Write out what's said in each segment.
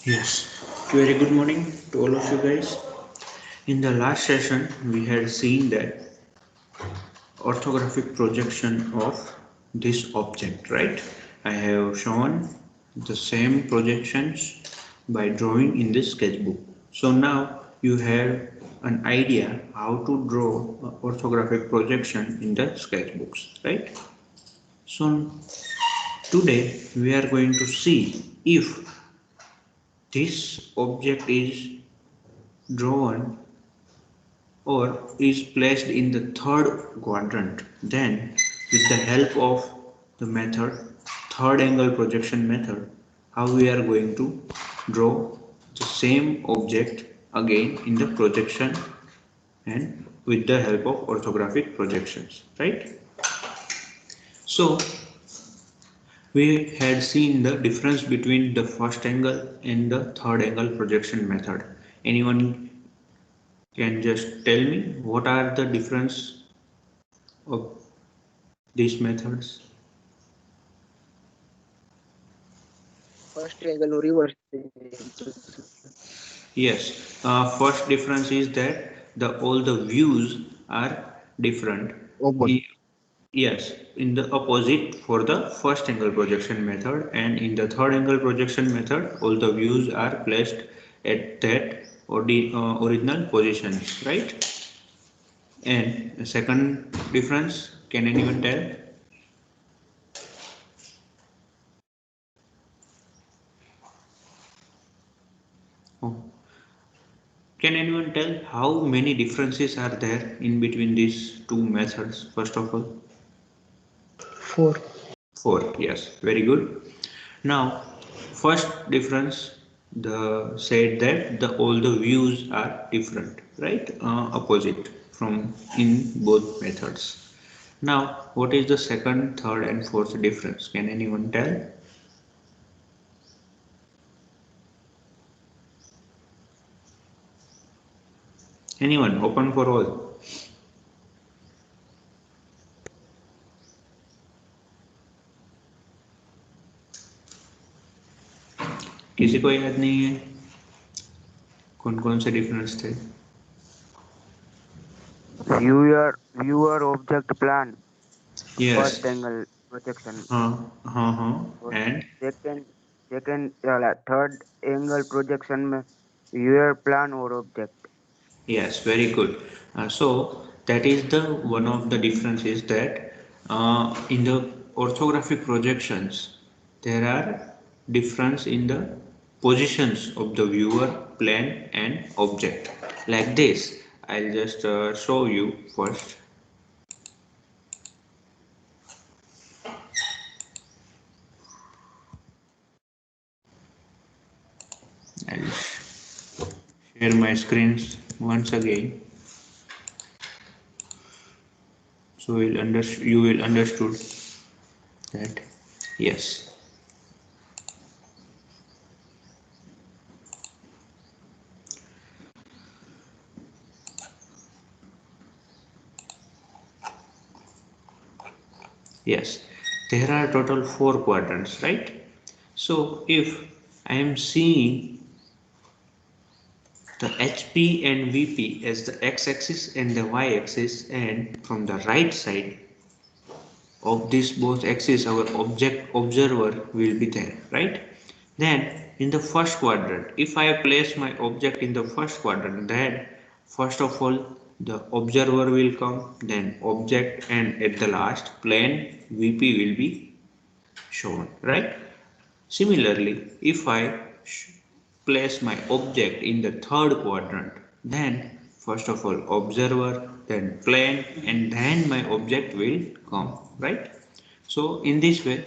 Yes, very good morning to all of you guys. In the last session, we had seen that orthographic projection of this object, right? I have shown the same projections by drawing in this sketchbook. So now you have an idea how to draw orthographic projection in the sketchbooks, right? So today we are going to see if this object is drawn or is placed in the third quadrant, then with the help of the method third angle projection method, how we are going to draw the same object again in the projection and with the help of orthographic projections, right? So we had seen the difference between the first angle and the third angle projection method. Anyone can just tell me what are the difference of these methods? First angle or reverse. Yes, first difference is that the all the views are different. Opposite. Yes, in the opposite for the first angle projection method, and in the third angle projection method, all the views are placed at that original positions, right? And the second difference, can anyone tell? Oh. Can anyone tell how many differences are there in between these two methods, first of all? 4. Four, yes, very good. Now, first difference, the said that the all the views are different, right? Opposite from in both methods. Now, what is the second, third, and fourth difference? Can anyone tell? Anyone? Open for all. किसी को याद नहीं है कौन कौन से difference थे? Viewer object plan. Yes. First angle projection. हाँ और and third angle projection में viewer plan और object. yes, very good. So that is the one of the differences that in the orthographic projections there are difference in the positions of the viewer, plane, and object. Like this, I'll just show you first. I'll share my screens once again, so you will understood that yes. Yes, there are total four quadrants, right? So if I am seeing the HP and VP as the x-axis and the y-axis, and from the right side of these both axes our object observer will be there, right? Then in the first quadrant, if I place my object in the first quadrant, then first of all the observer will come, then object, and at the last plane VP will be shown, right? Similarly, if I place my object in the third quadrant, then first of all observer, then plane, and then my object will come, right? So in this way,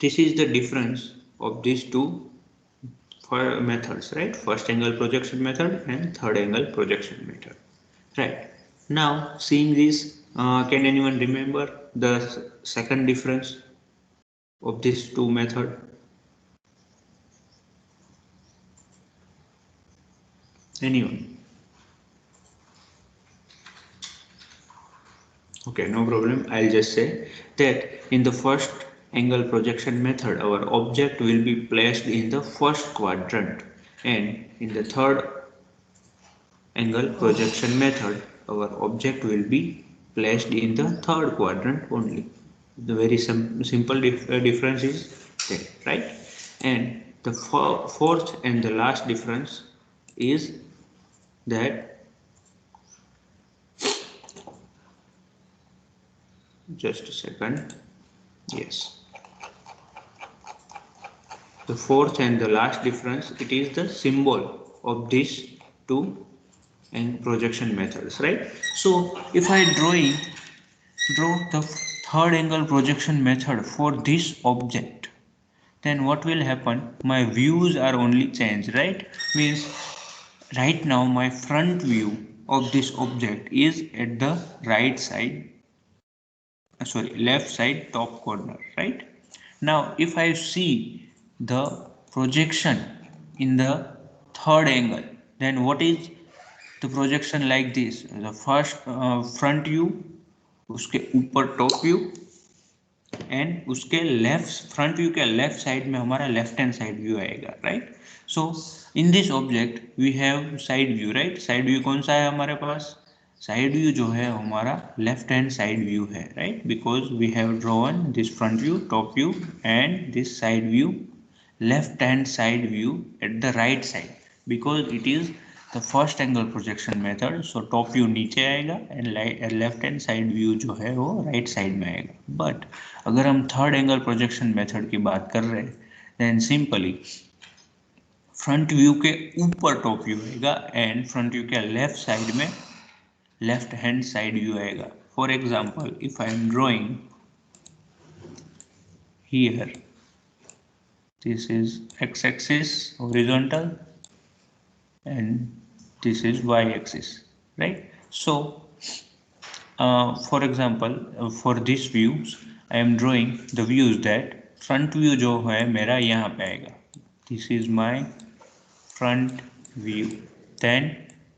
this is the difference of these two methods, right? First angle projection method and third angle projection method, right? Now seeing this, can anyone remember the second difference of these two method? Anyone? Okay, no problem. I'll just say that in the first angle projection method, our object will be placed in the first quadrant, and in the third angle projection method, our object will be placed in the third quadrant only. The very simple difference is there, right? And the fourth and the last difference is that, just a second, yes, the fourth and the last difference, it is the symbol of these two and projection methods, right? So if I draw the third angle projection method for this object, then what will happen? My views are only changed, right? Means right now my front view of this object is at the right side, left side top corner, right? Now if I see the projection in the third angle, then what is the projection like this? The first front view, उसके ऊपर top view, and उसके left front view के left side में हमारा left hand side view आएगा, right? So in this object we have side view, right? Side view कौन सा है हमारे पास? साइड व्यू जो है हमारा लेफ्ट हैंड साइड व्यू है, right? Because we have drawn this front view, top view and this side view, left hand side view at the right side, because it is the first angle projection method. So top view नीचे आएगा and left hand side view जो है वो right side में आएगा. But अगर हम third angle projection method की बात कर रहे हैं, then simply front view के ऊपर top view आएगा and front view के left side में left hand side view आएगा. For example, if I am drawing here, this is x-axis horizontal and this is y-axis, right? So for example, for these views I am drawing the views that front view जो है मेरा यहाँ पे आएगा, this is my front view, then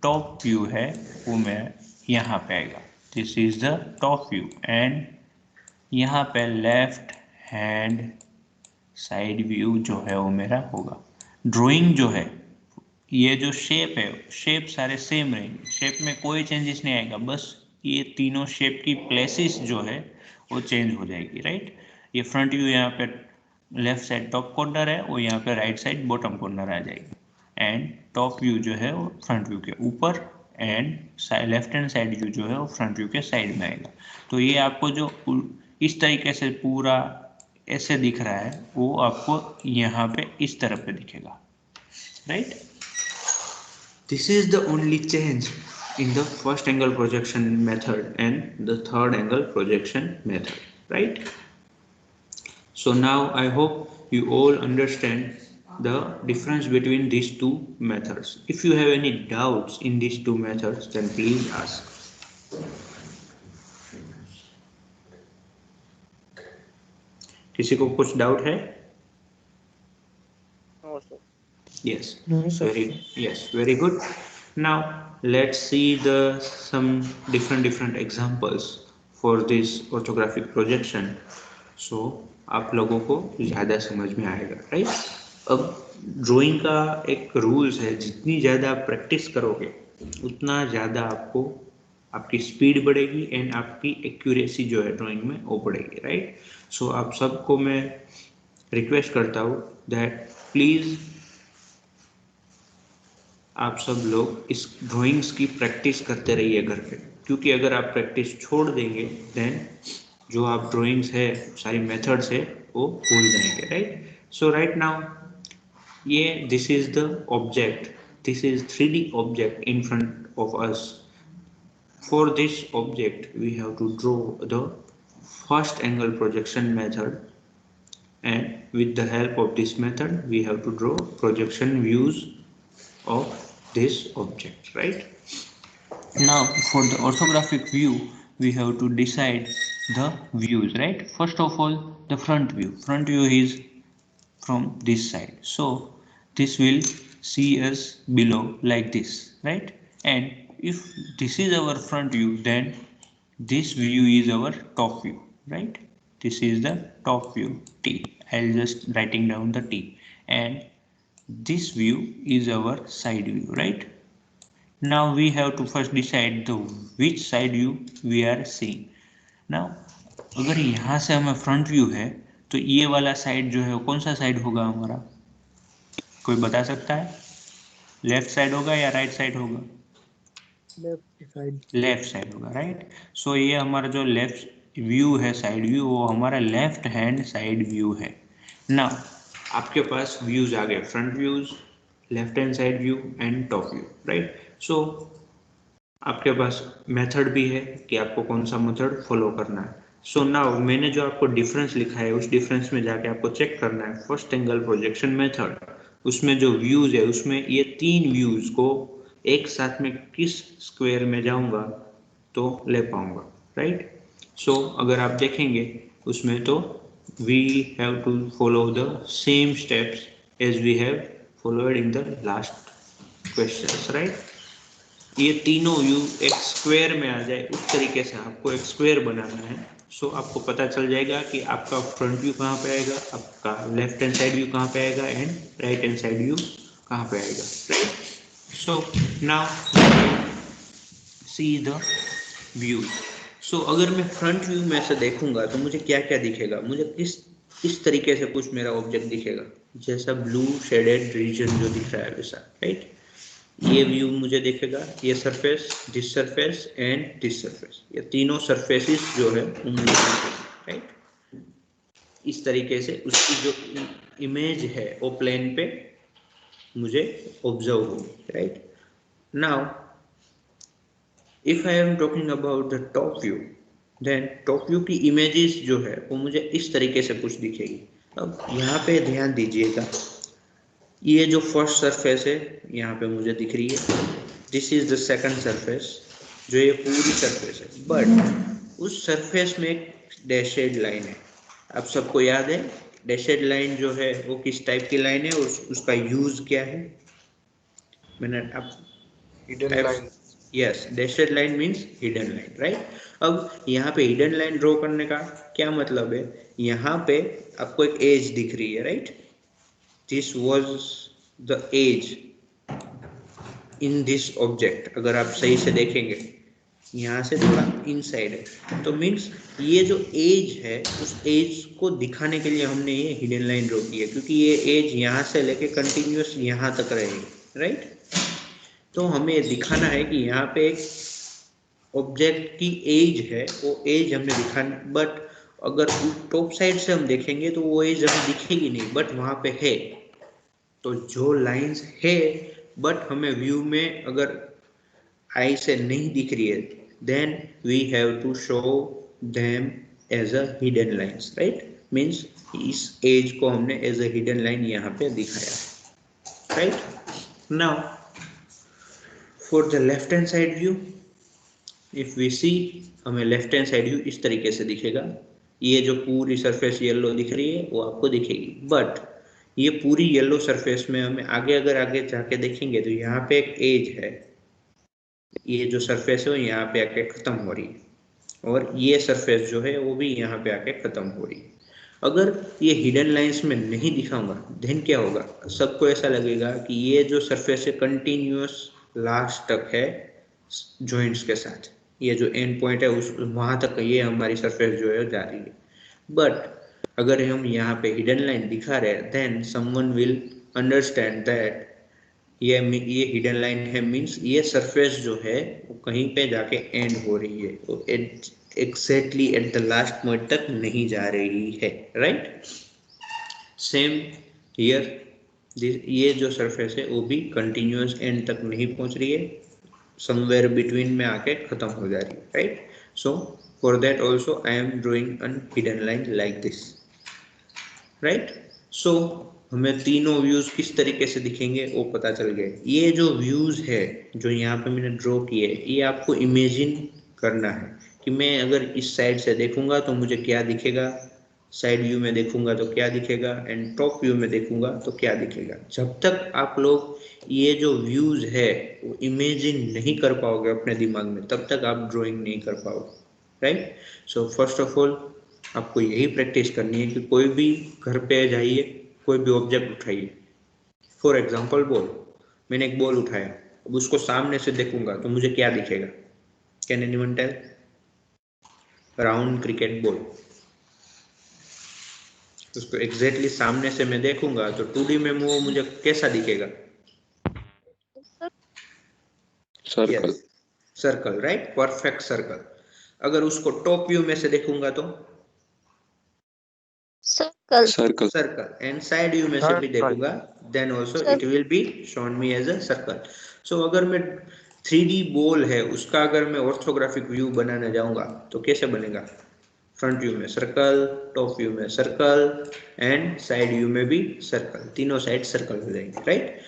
top view है वो मेरा यहाँ पे आएगा, this is the top view, and यहाँ पे left hand साइड व्यू जो है वो मेरा होगा. ड्राइंग जो है, ये जो शेप है, शेप सारे सेम रहेंगे, शेप में कोई चेंजेस नहीं आएगा, बस ये तीनों शेप की प्लेसेस जो है वो चेंज हो जाएगी, राइट? ये फ्रंट व्यू यहाँ पे लेफ्ट साइड टॉप कॉर्नर है, वो यहाँ पे राइट साइड बॉटम कॉर्नर आ जाएगी, एंड टॉप व्यू जो है वो फ्रंट व्यू के ऊपर and left hand side view जो है वो फ्रंट व्यू के साइड में आएगा. तो ये आपको जो इस तरीके से पूरा ऐसे दिख रहा है वो आपको यहाँ पे इस तरह पे दिखेगा, right? This is the only change in the first angle projection method and the third angle projection method, right? So now I hope you all understand the difference between these two methods. If you have any doubts in these two methods, then please ask. किसी को कुछ doubt है? No, sir. Yes. No, sir. Very good. Now let's see some different examples for this orthographic projection. So आप लोगों को ज़्यादा समझ में आएगा, राइट? अब ड्राइंग का एक रूल्स है, जितनी ज़्यादा आप प्रैक्टिस करोगे उतना ज़्यादा आपको आपकी स्पीड बढ़ेगी एंड आपकी एक्यूरेसी जो है ड्राइंग में वो बढ़ेगी, राइट? सो आप सबको मैं रिक्वेस्ट करता हूँ दैट प्लीज़ आप सब लोग इस ड्राइंग्स की प्रैक्टिस करते रहिए घर पे, क्योंकि अगर आप प्रैक्टिस छोड़ देंगे देन जो आप ड्राइंग्स है, सारी मेथड्स है, वो भूल जाएंगे, राइट? सो राइट नाउ ये this is the object, this is 3D object in front of us. For this object we have to draw the first angle projection method, and with the help of this method we have to draw projection views of this object, right? Now for the orthographic view we have to decide the views, right? First of all, the front view is from this side, so this will see us below like this, right? And if this is our front view, then this view is our top view, right? This is the top view T. I'll just writing down the T, and this view is our side view, right? Now we have to first decide the which side view we are seeing. Now अगर यहाँ से हमें front view है तो ये वाला side जो है वो कौन सा साइड होगा हमारा, कोई बता सकता है? लेफ्ट साइड होगा या राइट साइड होगा? लेफ्ट साइड होगा, राइट। सो ये हमारा जो लेफ्ट व्यू है, साइड व्यू, वो हमारा लेफ्ट हैंड साइड व्यू है। नाउ आपके पास व्यूज आ गए, front views, left hand side view and top view, right. So आपके पास मेथड भी है कि आपको कौन सा मेथड फॉलो करना है। सो नाउ मैंने जो आपको डिफरेंस लिखा है उस डिफरेंस में जाके आपको चेक करना है फर्स्ट एंगल प्रोजेक्शन मेथड, उसमें जो व्यूज है उसमें ये 3 व्यूज को एक साथ में किस स्क्वायर में जाऊंगा तो ले पाऊंगा, राइट। सो अगर आप देखेंगे उसमें तो we have to follow the same steps as we have followed in the last questions, right. ये तीनों व्यू एक स्क्वायर में आ जाए उस तरीके से आपको एक स्क्वायर बनाना है। सो आपको पता चल जाएगा कि आपका फ्रंट व्यू कहाँ पे आएगा, आपका लेफ्ट हैंड साइड व्यू कहाँ पे आएगा and right hand side view कहाँ पे आएगा, right. So now see the view. So अगर मैं फ्रंट व्यू में से देखूंगा तो मुझे क्या क्या दिखेगा, मुझे किस तरीके से कुछ मेरा ऑब्जेक्ट दिखेगा, जैसा ब्लू शेडेड रीजन जो दिख रहा है वैसा, राइट। ये व्यू मुझे दिखेगा, ये surface, this surface and this surface, ये तीनों सरफेसेस जो है वो मुझे दिखेंगे, राइट। इस तरीके से उसकी जो इमेज है वो प्लेन पे मुझे ऑब्जर्व होगी, right. Now if I am talking about the top view, then top view की इमेजेस जो है वो मुझे इस तरीके से कुछ दिखेगी। अब यहाँ पे ध्यान दीजिएगा, ये जो फर्स्ट सरफेस है यहाँ पे मुझे दिख रही है, this is the second surface, जो ये पूरी सरफेस है, बट उस सरफेस में एक डैशेड लाइन है। आप सबको याद है डैशेड लाइन जो है वो किस टाइप की लाइन है और उसका यूज क्या है? मैंने आप hidden line. Yes, dashed line means hidden line, right. अब यहाँ पे हिडन लाइन ड्रॉ करने का क्या मतलब है, यहाँ पे आपको एक एज दिख रही है, right. This was the edge in this object. अगर आप सही से देखेंगे यहाँ से थोड़ा इनसाइड है, तो मीन्स ये जो एज है उस एज को दिखाने के लिए हमने ये हिडन लाइन ड्रॉ की है, क्योंकि ये एज यहाँ से लेके कंटिन्यूस यहाँ तक रहेगी, राइट। तो हमें दिखाना है कि यहाँ पे एक ऑब्जेक्ट की एज है, वो एज हमने दिखाना, बट अगर टॉप साइड से हम देखेंगे तो वो एज हमें दिखेगी नहीं, बट वहाँ पे है। तो जो लाइंस है बट हमें व्यू में अगर आई से नहीं दिख रही है, then we have to show them as a hidden lines, right. Means इस एज को हमने एज अ हिडन लाइन यहाँ पे दिखाया, right. Now for the left hand side view, if we see, हमें लेफ्ट हैंड साइड व्यू इस तरीके से दिखेगा। ये जो पूरी सरफेस येलो दिख रही है वो आपको दिखेगी, बट ये पूरी येलो सरफेस में हमें अगर आगे जाके देखेंगे तो यहाँ पे एक एज है, ये जो सरफेस है वो यहाँ पे आके खत्म हो रही है, और ये सरफेस जो है वो भी यहाँ पे आके खत्म हो रही है। अगर ये हिडन लाइंस में नहीं दिखाऊंगा देन क्या होगा, सबको ऐसा लगेगा कि ये जो सरफेस है कंटिन्यूअस लास्ट तक है जॉइंट्स के साथ, ये जो एंड पॉइंट है उस वहां तक ये हमारी सरफेस जो है जा रही है। बट अगर हम यहाँ पे हिडन लाइन दिखा रहे हैं then someone will understand that ये हिडन लाइन है, मीन्स ये सरफेस जो है वो कहीं पे जाके एंड हो रही है, वो exactly at the last point तक नहीं जा रही है, राइट। सेम हियर, ये जो सरफेस है वो भी कंटिन्यूअस एंड तक नहीं पहुंच रही है, समवेयर बिटवीन में आके खत्म हो जा रही है, right. So for that also I am drawing an hidden line like this, right. So हमें तीनों व्यूज किस तरीके से दिखेंगे वो पता चल गया। ये जो व्यूज है जो यहाँ पे मैंने ड्रॉ किए, ये आपको इमेजिन करना है कि मैं अगर इस साइड से देखूंगा तो मुझे क्या दिखेगा, साइड व्यू में देखूंगा तो क्या दिखेगा, एंड टॉप व्यू में देखूंगा तो क्या दिखेगा। जब तक आप लोग ये जो व्यूज है वो इमेजिन नहीं कर पाओगे अपने दिमाग में, तब तक आप ड्राइंग नहीं कर पाओगे, right. So first of all आपको यही प्रैक्टिस करनी है कि कोई भी घर पे जाइए, कोई भी ऑब्जेक्ट उठाइए। फॉर एग्जाम्पल बॉल, मैंने एक बॉल उठाया, अब उसको सामने से देखूंगा तो मुझे क्या दिखेगा? Can anyone tell? Round cricket ball. उसको एग्जैक्टली सामने से मैं देखूंगा तो 2D में वो मुझे कैसा दिखेगा? Circle. Yes, circle, right, perfect circle. अगर उसको टॉप व्यू में से देखूंगा तो circle. Circle. Circle, and side view में से भी देखूंगा then also it will be shown me as a circle. So अगर मैं 3D बॉल है उसका अगर मैं ऑर्थोग्राफिक व्यू बनाने जाऊंगा तो कैसे बनेगा? फ्रंट व्यू में सर्कल, टॉप व्यू में सर्कल एंड साइड व्यू में भी सर्कल, तीनों साइड सर्कल हो जाएंगे, राइट।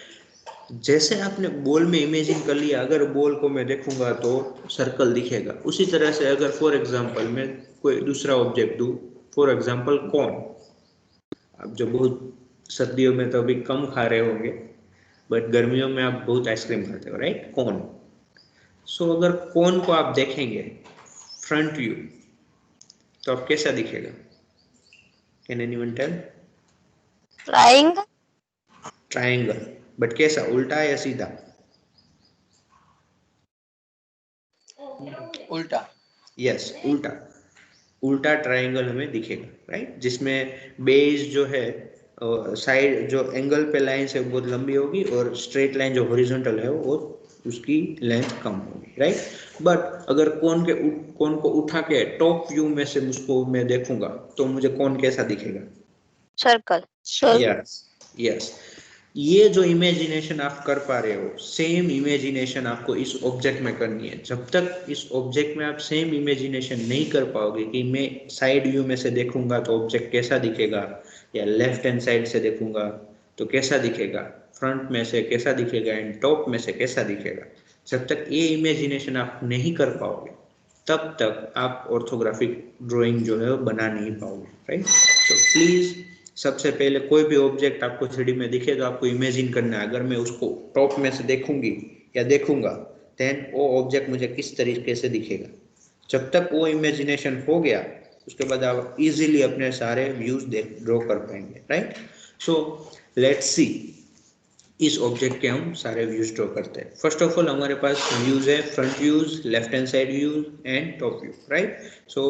जैसे आपने बॉल में इमेजिन कर लिया, अगर बॉल को मैं देखूंगा तो सर्कल दिखेगा। उसी तरह से अगर फॉर एग्जांपल मैं कोई दूसरा ऑब्जेक्ट दूं, फॉर एग्जांपल कॉर्न, आप जो बहुत सर्दियों में तो अभी कम खा रहे होंगे, बट गर्मियों में आप बहुत आइसक्रीम खाते हो, राइट, कॉर्न। सो अगर कॉर्न को आप देखेंगे फ्रंट व्यू तो आप कैसा दिखेगा? Can anyone tell? Triangle. Triangle, but कैसा, उल्टा या सीधा? उल्टा। यस, उल्टा। उल्टा ट्रायंगल हमें दिखेगा, राइट, जिसमें बेस जो है साइड जो एंगल पे लाइन से बहुत लंबी होगी और स्ट्रेट लाइन जो हॉरिजॉन्टल है वो उसकी लेंथ कम होगी, राइट। बट अगर कोन को उठा के टॉप व्यू में से मुझको मैं देखूंगा तो मुझे कोन कैसा दिखेगा? सर्कल। Yes, yes. ये जो इमेजिनेशन आप कर पा रहे हो, सेम इमेजिनेशन आपको इस ऑब्जेक्ट में करनी है। जब तक इस ऑब्जेक्ट में आप सेम इमेजिनेशन नहीं कर पाओगे कि मैं साइड व्यू में से देखूंगा तो ऑब्जेक्ट कैसा दिखेगा, या लेफ्ट हैंड साइड से देखूंगा तो कैसा दिखेगा, फ्रंट में से कैसा दिखेगा एंड टॉप में से कैसा दिखेगा, जब तक ये इमेजिनेशन आप नहीं कर पाओगे तब तक आप ऑर्थोग्राफिक ड्राइंग जो है वो बना नहीं पाओगे, राइट। सो प्लीज, सबसे पहले कोई भी ऑब्जेक्ट आपको 3D में दिखे तो आपको इमेजिन करना है, अगर मैं उसको टॉप में से देखूंगी या देखूंगा देन वो ऑब्जेक्ट मुझे किस तरीके से दिखेगा। जब तक वो इमेजिनेशन हो गया उसके बाद आप इजीली अपने सारे व्यूज ड्रॉ कर पाएंगे, राइट। सो लेट्स सी, इस ऑब्जेक्ट के हम सारे व्यूज ड्रॉ करते हैं। फर्स्ट ऑफ ऑल हमारे पास व्यूज है, front views, left hand side views and top view, right. So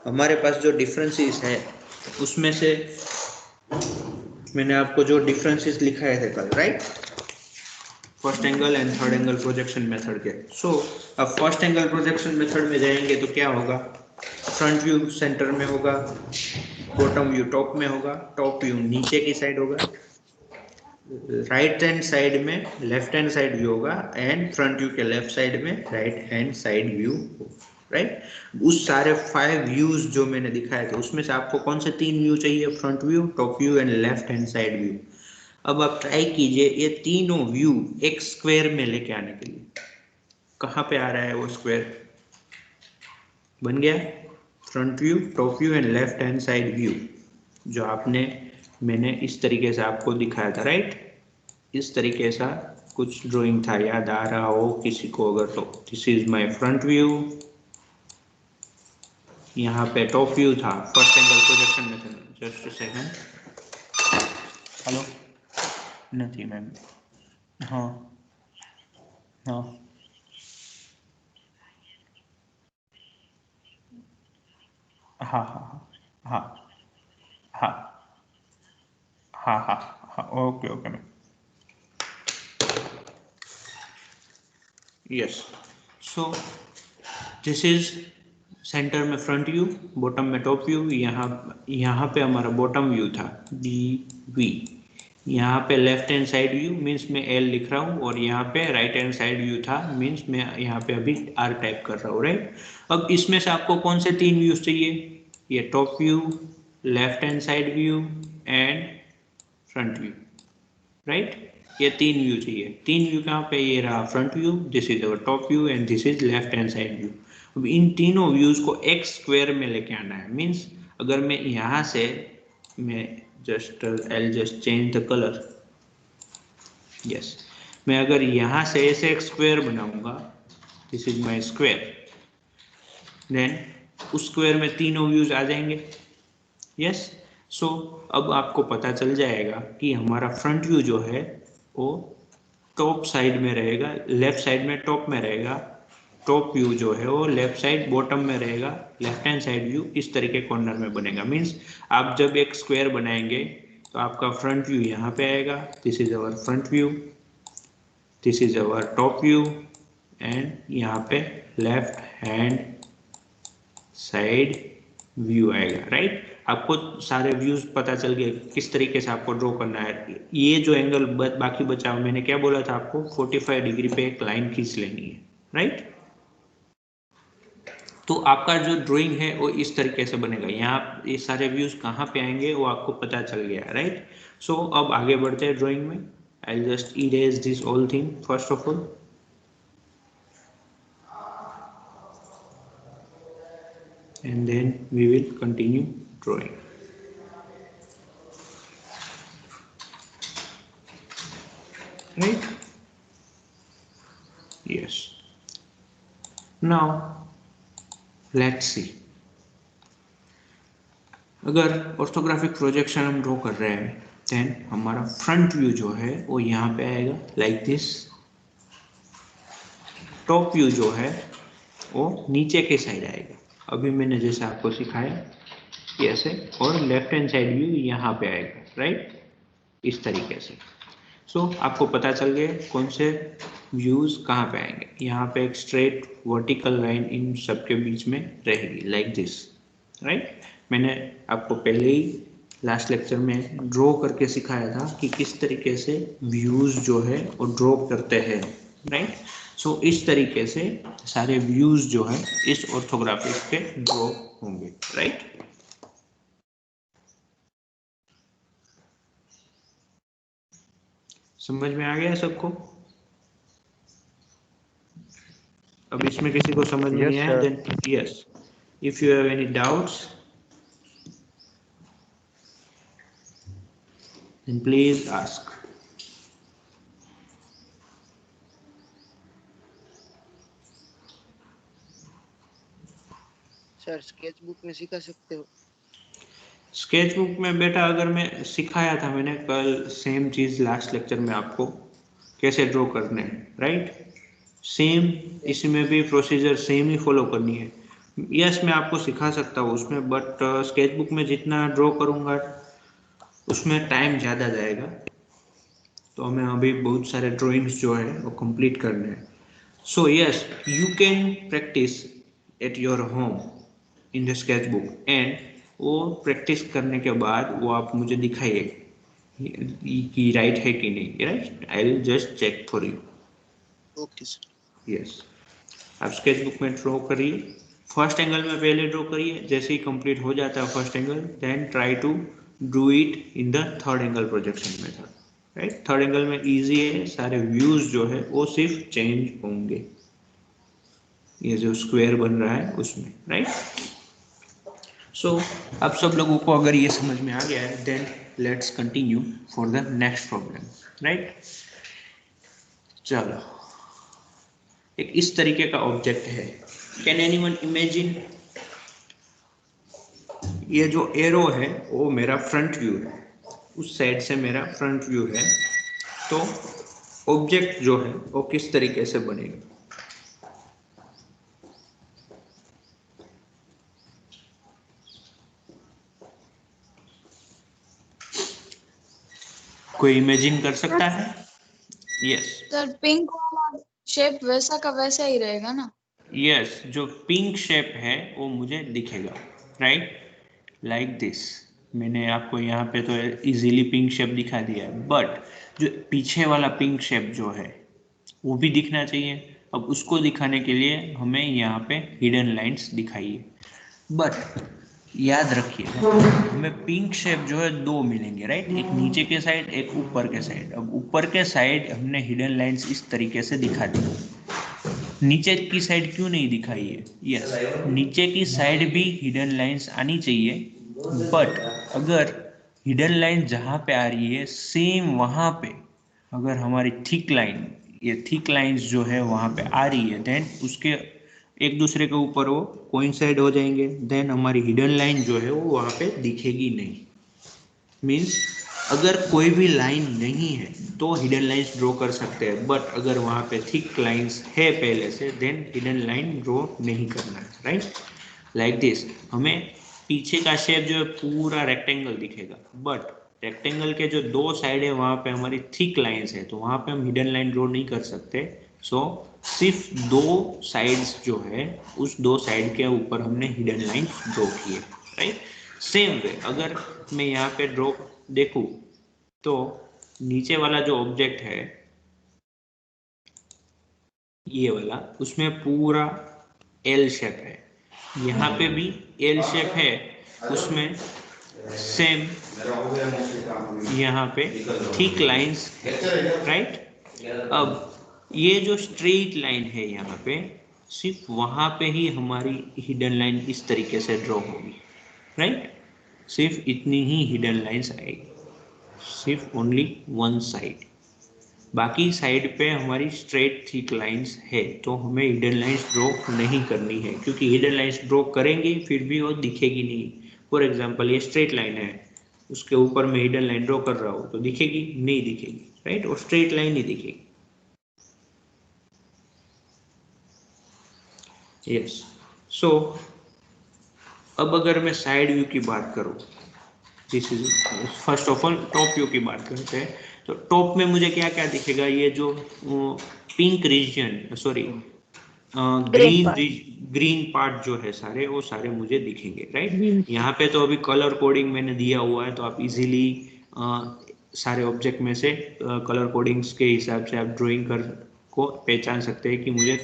हमारे पास जो डिफरेंसेस है उसमें से मैंने आपको जो डिफरेंसेस लिखाए थे कल, right, first angle and third angle projection method के। सो अब फर्स्ट एंगल प्रोजेक्शन मेथड में जाएंगे तो क्या होगा? फ्रंट व्यू सेंटर में होगा, बॉटम व्यू टॉप में होगा, टॉप व्यू नीचे की साइड होगा, राइट हैंड साइड में लेफ्ट हैंड साइड व्यू होगा एंड फ्रंट व्यू के लेफ्ट साइड में राइट हैंड साइड व्यू होगा, राइट। उस सारे 5 व्यूज जो मैंने दिखाए थे उसमें से आपको कौन से 3 व्यू चाहिए? Front view, top view and left hand side view. अब आप ट्राई कीजिए ये तीनों व्यू एक स्क्वायर में लेके आने के लिए। कहाँ पे आ रहा है वो स्क्वायर? बन गया front view, top view and left hand side view, जो मैंने इस तरीके से आपको दिखाया था, राइट। इस तरीके से कुछ ड्राइंग था, याद आ रहा हो किसी को अगर तो। This is my front view, यहाँ पे टॉप व्यू था, first angle projection method. Just a second. Hello, नहीं मैम, हाँ हाँ हाँ हाँ हाँ हाँ हाँ हाँ, okay okay ma'am, yes. So this is centre में फ्रंट व्यू, बॉटम में टॉप व्यू। यहाँ पे हमारा बॉटम व्यू था डी वी, यहाँ पे left hand side view means मैं एल लिख रहा हूँ, और यहाँ पे राइट हैंड साइड व्यू था मीन्स मैं यहाँ पे अभी आर टाइप कर रहा हूँ, राइट। अब इसमें से आपको कौन से 3 व्यूज चाहिए? ये top view, left hand side view and front view, right. ये 3 व्यू चाहिए। 3 व्यू कहाँ पे? ये रहा front view, this is our top view and this is left hand side view. अब इन तीनों व्यूज को एक स्क्वायर में लेके आना है। मीन्स अगर मैं यहाँ से मैं I'll just change the color, yes, मैं अगर यहाँ से ऐसे एक स्क्वायर बनाऊंगा, this is my square, then उस स्क्वायर में तीनों व्यूज आ जाएंगे, यस। सो अब आपको पता चल जाएगा कि हमारा फ्रंट व्यू जो है वो टॉप साइड में रहेगा, लेफ्ट साइड में टॉप में रहेगा, टॉप व्यू जो है वो लेफ्ट साइड बॉटम में रहेगा, लेफ्ट हैंड साइड व्यू इस तरीके कॉर्नर में बनेगा। मीन्स आप जब एक स्क्वायर बनाएंगे तो आपका फ्रंट व्यू यहाँ पे आएगा, this is our front view, this is our top view and यहाँ पे लेफ्ट हैंड साइड व्यू आएगा, राइट। आपको सारे व्यूज पता चल गए किस तरीके से आपको ड्रॉ करना है। ये जो एंगल बाकी बचा, मैंने क्या बोला था आपको, 45 डिग्री पे एक लाइन खींच लेनी है, राइट। तो आपका जो ड्राइंग है वो इस तरीके से बनेगा। यहाँ ये सारे व्यूज कहाँ पे आएंगे वो आपको पता चल गया, राइट। सो अब आगे बढ़ते हैं ड्राइंग में। I just erase this all thing first of all, and then we will continue drawing. Right? Yes. Now let's see. अगर ऑर्थोग्राफिक प्रोजेक्शन हम ड्रॉ कर रहे हैं देन हमारा फ्रंट व्यू जो है वो यहाँ पे आएगा लाइक दिस। टॉप व्यू जो है वो नीचे के साइड आएगा, अभी मैंने जैसे आपको सिखाया ऐसे, और लेफ्ट हैंड साइड व्यू यहाँ पे आएगा, राइट, इस तरीके से। सो आपको पता चल गया कौन से व्यूज कहाँ पे आएंगे। यहाँ पे एक स्ट्रेट वर्टिकल लाइन इन सबके बीच में रहेगी लाइक दिस, राइट। मैंने आपको पहले ही लास्ट लेक्चर में ड्रॉ करके सिखाया था कि किस तरीके से व्यूज जो है वो ड्रॉ करते हैं, राइट। सो इस तरीके से सारे व्यूज जो है इस ऑर्थोग्राफिक पे ड्रॉ होंगे, राइट। समझ में आ गया सबको? अब इसमें किसी को समझ में नहीं आया then yes, if you have any doubts then please ask. Sir sketchbook में सिखा सकते हो? स्केचबुक में बेटा अगर मैं सिखाया था मैंने कल सेम चीज लास्ट लेक्चर में आपको कैसे ड्रॉ करने हैं, राइट। सेम इसमें भी प्रोसीजर सेम ही फॉलो करनी है। यस मैं आपको सिखा सकता हूँ उसमें, बट स्केचबुक में जितना ड्रॉ करूँगा उसमें टाइम ज़्यादा जाएगा, तो हमें अभी बहुत सारे ड्राइंग्स जो है वो कंप्लीट करने हैं। So yes you can practice eight your home in the sketchbook and वो प्रैक्टिस करने के बाद वो आप मुझे दिखाइए कि राइट है कि नहीं, right. I will just check for you. Okay sir. Yes आप स्केचबुक में ड्रॉ करिए, फर्स्ट एंगल में पहले ड्रॉ करिए, जैसे ही कंप्लीट हो जाता है first angle then try to do it in the third angle projection method, right. Third angle में इजी है, सारे व्यूज जो है वो सिर्फ चेंज होंगे, ये जो स्क्वायर बन रहा है उसमें, राइट। सो अब सब लोगों को अगर ये समझ में आ गया है then let's continue for the next problem, right. चलो एक इस तरीके का ऑब्जेक्ट है, कैन एनीवन इमेजिन, ये जो एरो है वो मेरा फ्रंट व्यू है, उस साइड से मेरा फ्रंट व्यू है, तो ऑब्जेक्ट जो है वो किस तरीके से बनेगा। कोई इमेजिन कर सकता है? यस सर पिंक वाला शेप वैसा का वैसा ही रहेगा ना? यस जो पिंक शेप है वो मुझे दिखेगा, राइट, लाइक दिस। मैंने आपको यहाँ पे तो इजीली पिंक शेप दिखा दिया है, बट जो पीछे वाला पिंक शेप जो है वो भी दिखना चाहिए। अब उसको दिखाने के लिए हमें यहाँ पे हिडन लाइंस दिखाइए, बट याद रखिए हमें पिंक शेप जो है दो मिलेंगे, राइट, एक नीचे के साइड एक ऊपर के साइड। अब ऊपर के साइड हमने हिडन लाइंस इस तरीके से दिखा दी, नीचे की साइड क्यों नहीं दिखाई है? यस नीचे की साइड भी हिडन लाइंस आनी चाहिए, बट अगर हिडन लाइन जहाँ पे आ रही है सेम वहाँ पे अगर हमारी थिक लाइन, ये थिक लाइंस जो है वहाँ पे आ रही है देन उसके एक दूसरे के ऊपर वो कोइंसाइड हो जाएंगे, देन हमारी हिडन लाइन जो है वो वहां पे दिखेगी नहीं। मीन्स अगर कोई भी लाइन नहीं है तो हिडन लाइंस ड्रॉ कर सकते हैं, बट अगर वहां पे थिक लाइंस है पहले से, देन हिडन लाइन ड्रॉ नहीं करना है, राइट। लाइक दिस, हमें पीछे का शेप जो है पूरा रेक्टेंगल दिखेगा, बट रेक्टेंगल के जो दो साइड है वहां पे हमारी थिक लाइंस है, तो वहां पे हम हिडन लाइन ड्रॉ नहीं कर सकते। सो सिर्फ दो साइड्स जो है उस दो साइड के ऊपर हमने हिडन लाइन ड्रॉ किए, राइट। सेम वे अगर मैं यहाँ पे ड्रॉ देखूं तो नीचे वाला जो ऑब्जेक्ट है ये वाला, उसमें पूरा एल शेप है, यहाँ पे भी एल शेप है, उसमें सेम यहाँ पे थिक लाइंस है, राइट। अब ये जो स्ट्रेट लाइन है यहाँ पे, सिर्फ वहां पे ही हमारी हिडन लाइन इस तरीके से ड्रॉ होगी, राइट। सिर्फ इतनी ही हिडन लाइंस आएगी, सिर्फ ओनली वन साइड। बाकी साइड पे हमारी स्ट्रेट थिक लाइंस है, तो हमें हिडन लाइंस ड्रॉ नहीं करनी है, क्योंकि हिडन लाइंस ड्रॉ करेंगे फिर भी वो दिखेगी नहीं। फॉर एग्जांपल ये स्ट्रेट लाइन है, उसके ऊपर मैं हिडन लाइन ड्रॉ कर रहा हूँ तो दिखेगी नहीं दिखेगी, राइट, और स्ट्रेट लाइन ही दिखेगी। यस, सो अब अगर मैं साइड व्यू की बात करूँ, this is first of all top view की बात करते हैं। तो टॉप में मुझे क्या क्या दिखेगा, ये जो pink region, sorry green part जो है सारे, वो सारे मुझे दिखेंगे, राइट। यहाँ पे तो अभी कलर कोडिंग मैंने दिया हुआ है, तो आप इजीली सारे ऑब्जेक्ट में से कलर कोडिंग्स के हिसाब से आप ड्राइंग कर को पहचान सकते हैं कि मुझे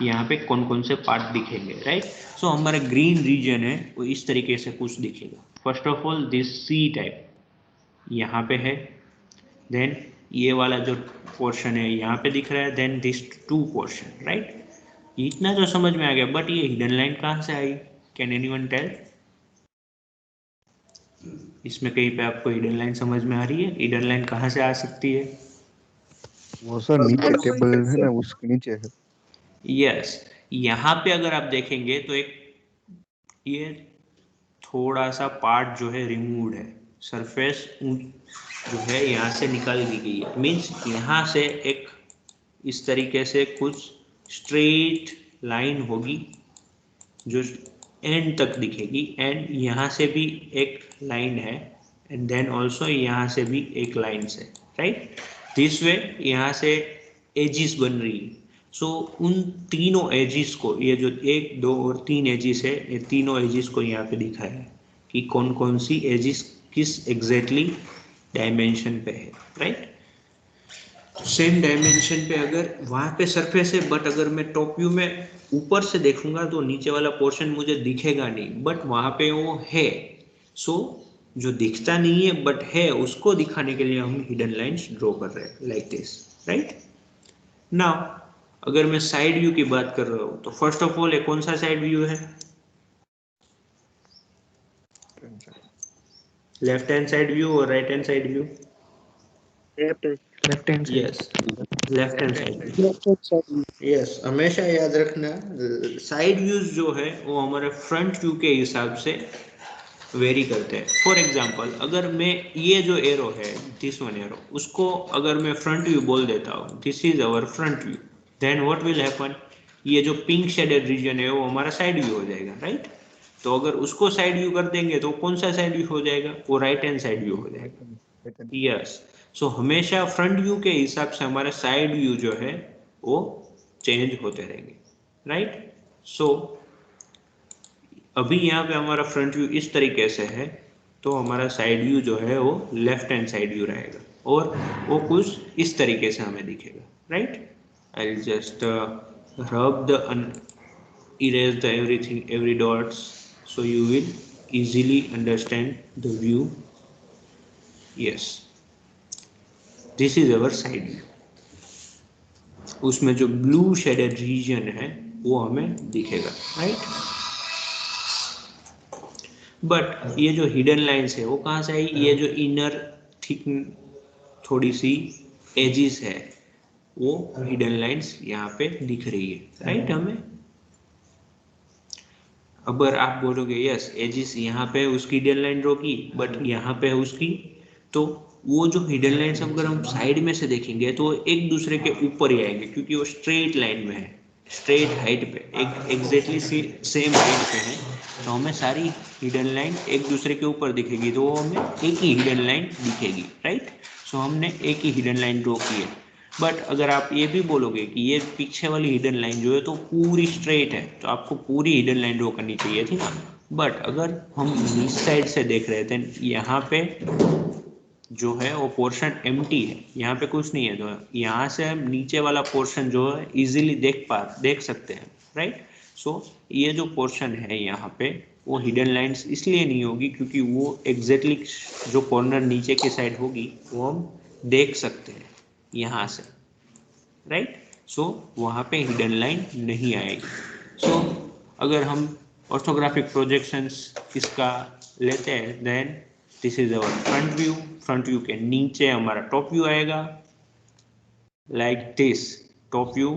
यहाँ पे कौन कौन से पार्ट दिखेंगे, राइट। सो हमारा ग्रीन रीजन है वो इस तरीके से कुछ दिखेगा। First of all this C type यहाँ पे है, देन ये वाला जो पोर्शन है यहाँ पे दिख रहा है, then this two portion, right. इतना तो समझ में आ गया, बट ये हिडन लाइन कहाँ से आई, कैन एनीवन टेल? इसमें कहीं पे आपको हिडन लाइन समझ में आ रही है? हिडन लाइन कहाँ से आ सकती है? वो सर नीचे टेबल है ना, उसके नीचे है। यस, यहाँ पे अगर आप देखेंगे तो एक ये थोड़ा सा पार्ट जो है रिमूव्ड है, सरफेस जो है यहाँ से निकाल दी गई है। मीन्स यहाँ से एक इस तरीके से कुछ स्ट्रेट लाइन होगी जो एंड तक दिखेगी, एंड यहाँ से भी एक लाइन है, एंड देन ऑल्सो यहाँ से भी एक लाइन है, राइट। दिस वे यहाँ से एजिस बन रही है। सो उन तीनों एजिस को, ये जो एक दो और तीन एजिस है, ये तीनों एजिस को यहाँ पे दिखाया है कि कौन कौन सी एजिस किस एग्जैक्टली डायमेंशन पे है, राइट। सेम डायमेंशन पे अगर वहां पे सरफेस है, बट अगर मैं टॉप व्यू में ऊपर से देखूंगा तो नीचे वाला पोर्शन मुझे दिखेगा नहीं, बट वहां पे वो है। सो जो दिखता नहीं है बट है, उसको दिखाने के लिए हम हिडन लाइंस ड्रॉ कर रहे हैं, लाइक दिस, राइट। नाउ अगर मैं साइड व्यू की बात कर रहा हूँ तो फर्स्ट ऑफ ऑल कौन सा साइड व्यू है? लेफ्ट हैंड साइड व्यू और right hand side view? Left hand yes, left hand side. Yes, हमेशा याद रखना साइड व्यूज जो है वो हमारे फ्रंट व्यू के हिसाब से वेरी करते हैं। फॉर एग्जांपल अगर मैं ये जो एरो है, दिस वन एरो, उसको अगर मैं फ्रंट व्यू बोल देता हूँ, this is our front view, then what will happen, ये जो पिंक शेडेड रीजन है वो हमारा साइड व्यू हो जाएगा, राइट। तो अगर उसको साइड व्यू कर देंगे तो कौन सा साइड व्यू हो जाएगा? वो राइट हैंड साइड व्यू हो जाएगा। यस, सो हमेशा फ्रंट व्यू के हिसाब से हमारे साइड व्यू जो है वो चेंज होते रहेंगे, राइट। सो अभी यहाँ पे हमारा फ्रंट व्यू इस तरीके से है, तो हमारा साइड व्यू जो है वो लेफ्ट हैंड साइड व्यू रहेगा, और वो कुछ इस तरीके से हमें दिखेगा, right. I will just rub the erase the everything, every dots, so you will easily understand the view. Yes, this is our side view. उसमें जो ब्लू शेडेड रीजन है वो हमें दिखेगा, राइट। बट ये जो हिडन लाइंस है वो कहाँ से आई? ये जो इनर थिक थोड़ी सी एजिस है वो हिडन लाइंस यहाँ पे दिख रही है, राइट हमें। अगर आप बोलोगे यस एजिस यहाँ पे उसकी हिडन लाइन ड्रॉ की बट यहाँ पे है उसकी, तो वो जो हिडन लाइन्स अगर हम साइड में से देखेंगे तो एक दूसरे के ऊपर ही आएंगे क्योंकि वो स्ट्रेट लाइन में है, स्ट्रेट हाइट पे एक एग्जैक्टली सेम हाइट पे है, तो हमें सारी हिडन लाइन एक दूसरे के ऊपर दिखेगी, तो हमें एक ही हिडन लाइन दिखेगी, राइट। सो हमने एक ही हिडन लाइन ड्रॉ की है। बट अगर आप ये भी बोलोगे कि ये पीछे वाली हिडन लाइन जो है तो पूरी स्ट्रेट है, तो आपको पूरी हिडन लाइन ड्रॉ करनी चाहिए थी ना। बट अगर हम इस साइड से देख रहे थे, यहाँ पे जो है वो पोर्शन एम्प्टी है, यहाँ पे कुछ नहीं है, तो यहाँ से हम नीचे वाला पोर्शन जो है इजीली देख सकते हैं, राइट। सो ये जो पोर्शन है यहाँ पे वो हिडन लाइंस इसलिए नहीं होगी क्योंकि वो एग्जैक्टली जो कॉर्नर नीचे की साइड होगी वो हम देख सकते हैं यहाँ से, राइट। सो वहाँ पे हिडन लाइन नहीं आएगी। सो अगर हम ऑर्थोग्राफिक प्रोजेक्शंस इसका लेते हैं, then this is our front view. Front view के नीचे हमारा टॉप व्यू आएगा, लाइक दिस। टॉप व्यू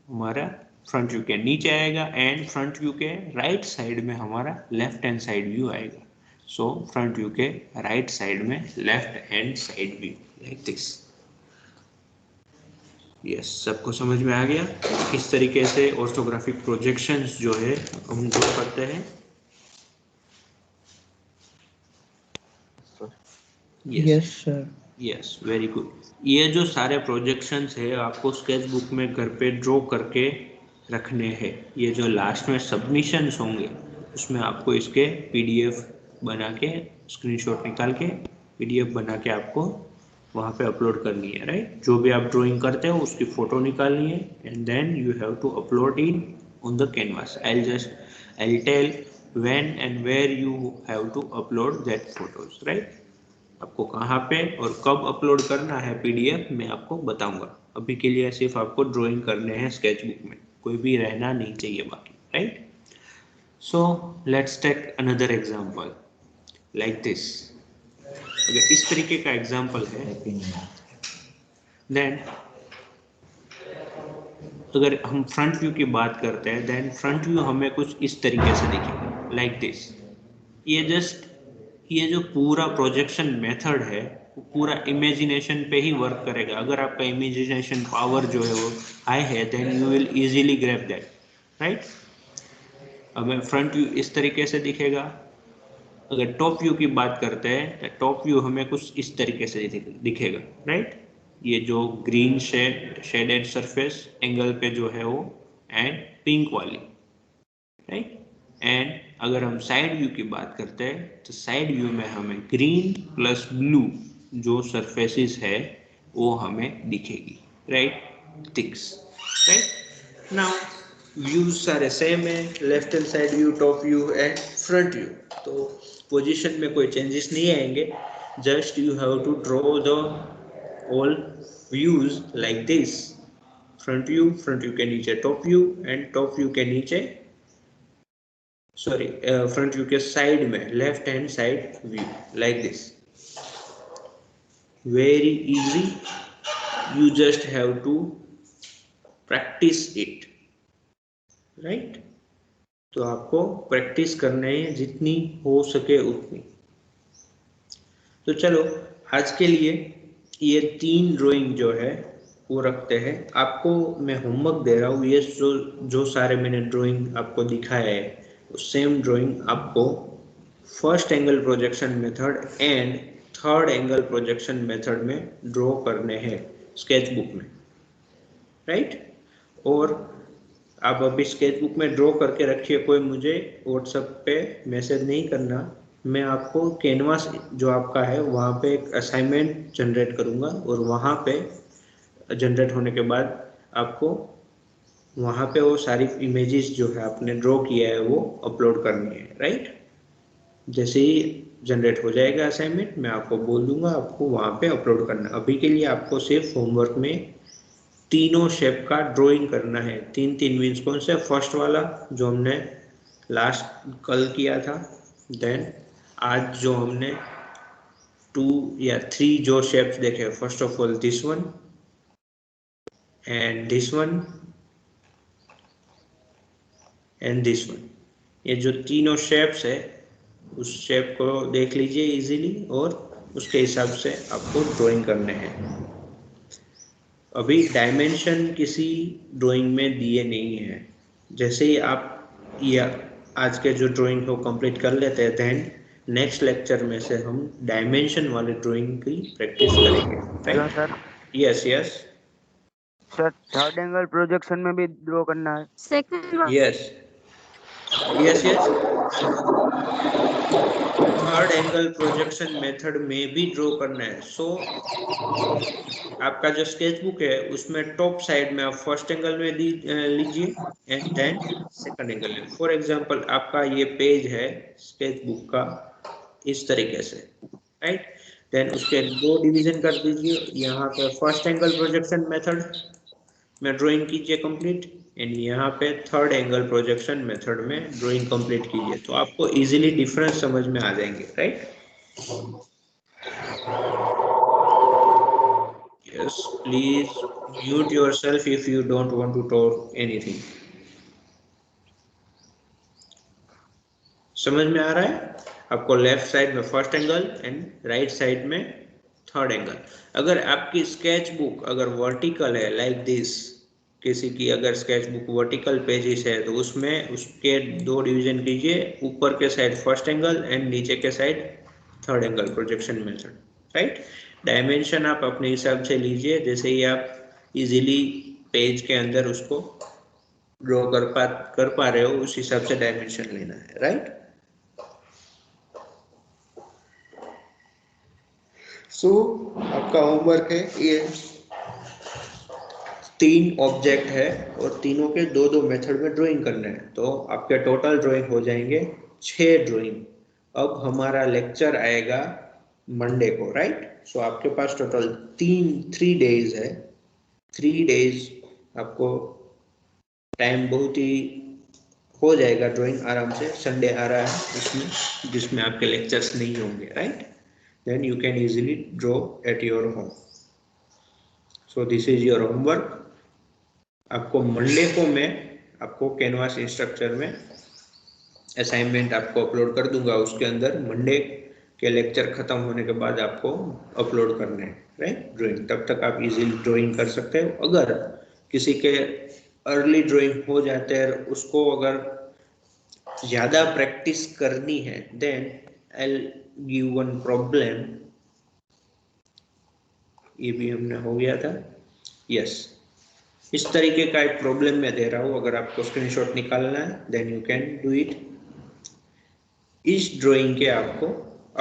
हमारा फ्रंट व्यू के नीचे आएगा एंड फ्रंट व्यू के राइट साइड में हमारा लेफ्ट हैंड साइड व्यू आएगा। सो फ्रंट व्यू के राइट साइड में left hand side view like this. Yes, सबको समझ में आ गया किस तरीके से ऑर्थोग्राफिक प्रोजेक्शंस जो है हम ड्रॉ करते हैं। Yes sir. Yes, very good. ये जो सारे प्रोजेक्शंस है आपको स्केच बुक में घर पे ड्रॉ करके रखने हैं। ये जो लास्ट में सबमिशंस होंगे उसमें आपको इसके पीडीएफ बना के, स्क्रीनशॉट निकाल के पीडीएफ बना के आपको वहाँ पे अपलोड करनी है, राइट। जो भी आप ड्राइंग करते हो उसकी फ़ोटो निकालनी है and then you have to upload it on the canvas. I tell when and where you have to upload that photos, right. आपको कहाँ पे और कब अपलोड करना है पीडीएफ मैं आपको बताऊंगा। अभी के लिए सिर्फ आपको ड्राइंग करने हैं स्केच बुक में, कोई भी रहना नहीं चाहिए बाकी, right. So let's take another example like this. अगर इस तरीके का एग्जांपल है, देन अगर हम फ्रंट व्यू की बात करते हैं, देन फ्रंट व्यू हमें कुछ इस तरीके से दिखेगा लाइक दिस। ये जो पूरा प्रोजेक्शन मेथड है वो पूरा इमेजिनेशन पे ही वर्क करेगा। अगर आपका इमेजिनेशन पावर जो है वो हाई है, then you will easily grab that, right. हमें फ्रंट व्यू इस तरीके से दिखेगा। अगर टॉप व्यू की बात करते हैं, टॉप व्यू हमें कुछ इस तरीके से दिखेगा, राइट। ये जो ग्रीन शेडेड सरफेस एंगल पे जो है वो एंड पिंक वाली, राइट। एंड अगर हम साइड व्यू की बात करते हैं तो साइड व्यू में हमें ग्रीन प्लस ब्लू जो सरफेसेस है वो हमें दिखेगी, राइट, थिक्स, राइट। नाउ व्यूज सारे सेम है, left hand side view, top view and front view, तो पोजीशन में कोई चेंजेस नहीं आएंगे। Just you have to draw the all views like this. Front view के नीचे top view and top view के नीचे फ्रंट व्यू के साइड में left hand side view like this. Very easy, you just have to practice it, right. तो आपको practice करने है जितनी हो सके उतनी। तो चलो आज के लिए ये 3 ड्राइंग जो है वो रखते हैं। आपको मैं होमवर्क दे रहा हूँ, ये जो सारे मैंने ड्राइंग आपको दिखाया है सेम ड्राइंग आपको first angle projection method and third angle projection method में ड्रॉ करने हैं स्केच बुक में, राइट। और आप अभी स्केच बुक में ड्रॉ करके रखिए, कोई मुझे व्हाट्सएप पे मैसेज नहीं करना। मैं आपको कैनवास जो आपका है वहाँ पे एक असाइनमेंट जनरेट करूँगा और वहाँ पे जनरेट होने के बाद आपको वहाँ पे वो सारी इमेजेस जो है आपने ड्रॉ किया है वो अपलोड करनी है, राइट। जैसे ही जनरेट हो जाएगा असाइनमेंट मैं आपको बोल दूंगा, आपको वहाँ पे अपलोड करना। अभी के लिए आपको सिर्फ होमवर्क में तीनों शेप का ड्राइंग करना है। 3 मीन्स कौन से, फर्स्ट वाला जो हमने लास्ट कल किया था, देन आज जो हमने 2 या 3 जो शेप्स देखे, first of all this one and this one and this one, ये जो तीनों शेप्स है उस शेप को देख लीजिए इजीली और उसके हिसाब से आपको ड्राइंग करने हैं। अभी डायमेंशन किसी ड्राइंग में दिए नहीं है। जैसे ही आप ये आज के जो ड्राइंग को कंप्लीट कर लेते हैं देन नेक्स्ट लेक्चर में से हम डायमेंशन वाले ड्राइंग की प्रैक्टिस करेंगे। Hello sir. Yes yes sir third angle projection में भी ड्रॉ करना है? Second one. Yes yes yes third angle projection method में भी ड्रॉ करना है। सो आपका जो स्केच बुक है उसमें टॉप साइड में आप फर्स्ट एंगल में लीजिए एंड देन सेकंड एंगल में। फॉर एग्जांपल आपका ये पेज है स्केच बुक का इस तरीके से, राइट। देन उसके दो डिवीजन कर दीजिए। यहाँ पे फर्स्ट एंगल प्रोजेक्शन मेथड में ड्राइंग कीजिए कंप्लीट एंड यहाँ पे थर्ड एंगल प्रोजेक्शन मेथड में ड्राइंग कंप्लीट कीजिए। तो आपको इजीली डिफरेंस समझ में आ जाएंगे, right. Yes, please mute yourself if you don't want to talk anything. समझ में आ रहा है आपको? लेफ्ट साइड में first angle and right side में थर्ड एंगल। अगर आपकी स्केच बुक अगर वर्टिकल है लाइक दिस, किसी की अगर स्केच बुक वर्टिकल पेजेस है तो उसमें उसके दो डिवीजन कीजिए, ऊपर के साइड फर्स्ट एंगल एंड नीचे के side third angle projection method, right. Dimension आप अपने हिसाब से लीजिए, जैसे ही आप इजीली पेज के अंदर उसको ड्रॉ कर पा रहे हो उस हिसाब से डायमेंशन लेना है, राइट। सो आपका होमवर्क है ये 3 ऑब्जेक्ट है और तीनों के दो दो मेथड में ड्राइंग करना है। तो आपके टोटल ड्राइंग हो जाएंगे 6 ड्राइंग। अब हमारा लेक्चर आएगा मंडे को, राइट। सो आपके पास टोटल 3 डेज है। 3 डेज आपको टाइम बहुत ही हो जाएगा ड्राइंग आराम से। संडे आ रहा है उसमें जिसमें आपके लेक्चर्स नहीं होंगे, right. Then you can easily draw at your home. So this is your homework. आपको मंडे को मैं आपको कैनवास इंस्ट्रक्चर में असाइनमेंट आपको अपलोड कर दूंगा। उसके अंदर मंडे के लेक्चर खत्म होने के बाद आपको अपलोड करना है, राइट, ड्राइंग। तब तक आप इजीली ड्राइंग कर सकते हो। अगर किसी के अर्ली ड्राइंग हो जाते हैं, उसको अगर ज़्यादा प्रैक्टिस करनी है then I give one problem. ये भी हमने हो गया था, यस। इस तरीके का एक प्रॉब्लम मैं दे रहा हूँ, अगर आपको स्क्रीनशॉट निकालना है then you can do it. इस ड्राइंग के आपको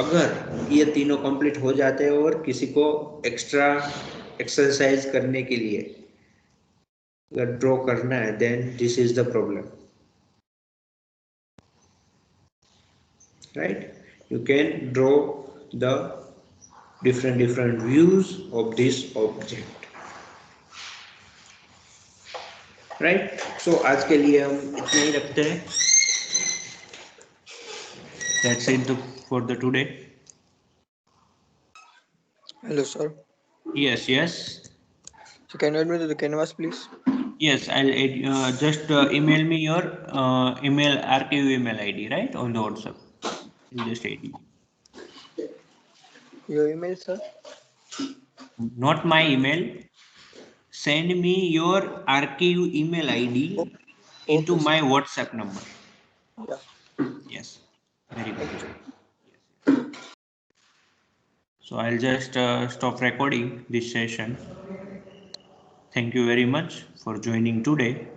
अगर ये तीनों कंप्लीट हो जाते हैं और किसी को एक्स्ट्रा एक्सरसाइज करने के लिए अगर ड्रॉ करना है then this is the problem, right. You can draw the different views of this object, right। so आज के लिए हम इतना ही रखते हैं। That's it for the today. Hello, sir. Yes, yes, So can you add me to the canvas, please? yes. I'll add, just email me your email archive email ID, right, on the WhatsApp. I'll just add you. Your email, sir? Not my email. Send me your archive email ID into Okay, my sir. WhatsApp number. Yeah. Yes, very good. So I'll just stop recording this session. Thank you very much for joining today.